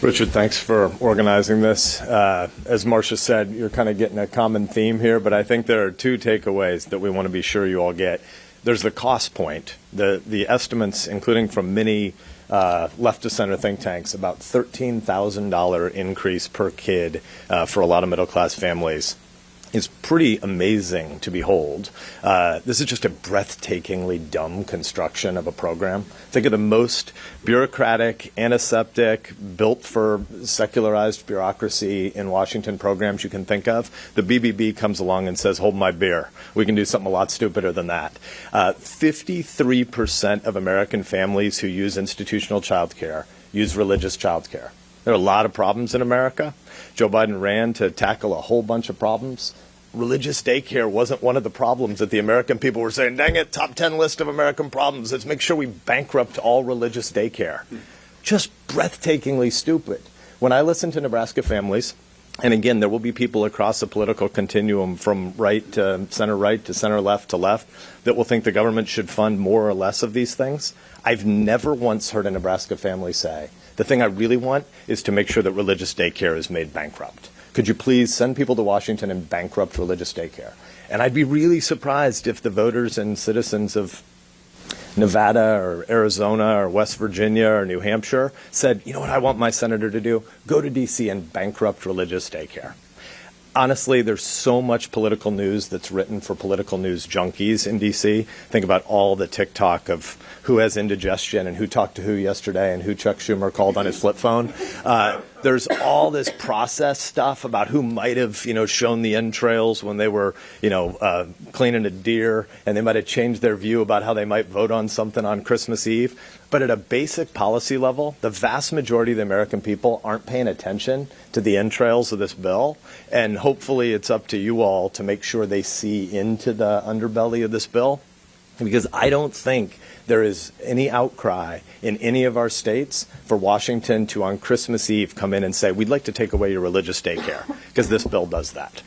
Richard, thanks for organizing this. As Marcia said, you're kind of getting a common theme here, but I think there are two takeaways that we want to be sure you all get. There's the cost point. The estimates, including from many left-to-center think tanks, about $13,000 increase per kid for a lot of middle-class families is pretty amazing to behold. This is just a breathtakingly dumb construction of a program. Think of the most bureaucratic, antiseptic, built for secularized bureaucracy in Washington programs you can think of. The BBB comes along and says, hold my beer. We can do something a lot stupider than that. 53% of American families who use institutional childcare use religious childcare. There are a lot of problems in America. Joe Biden ran to tackle a whole bunch of problems. Religious daycare wasn't one of the problems that the American people were saying, dang it, top 10 list of American problems. Let's make sure we bankrupt all religious daycare. Just breathtakingly stupid. When I listen to Nebraska families, and again, there will be people across the political continuum from right to center left to left that will think the government should fund more or less of these things. I've never once heard a Nebraska family say, the thing I really want is to make sure that religious daycare is made bankrupt. Could you please send people to Washington and bankrupt religious daycare? And I'd be really surprised if the voters and citizens of Nevada or Arizona or West Virginia or New Hampshire said, you know what I want my senator to do? Go to D.C. and bankrupt religious daycare. Honestly, there's so much political news that's written for political news junkies in D.C. Think about all the TikTok of who has indigestion and who talked to who yesterday and who Chuck Schumer called on his flip phone. There's all this process stuff about who might have, shown the entrails when they were, cleaning a deer, and they might have changed their view about how they might vote on something on Christmas Eve. But at a basic policy level, the vast majority of the American people aren't paying attention to the entrails of this bill. And hopefully it's up to you all to make sure they see into the underbelly of this bill. Because I don't think there is any outcry in any of our states for Washington to, on Christmas Eve, come in and say, we'd like to take away your religious daycare, because this bill does that.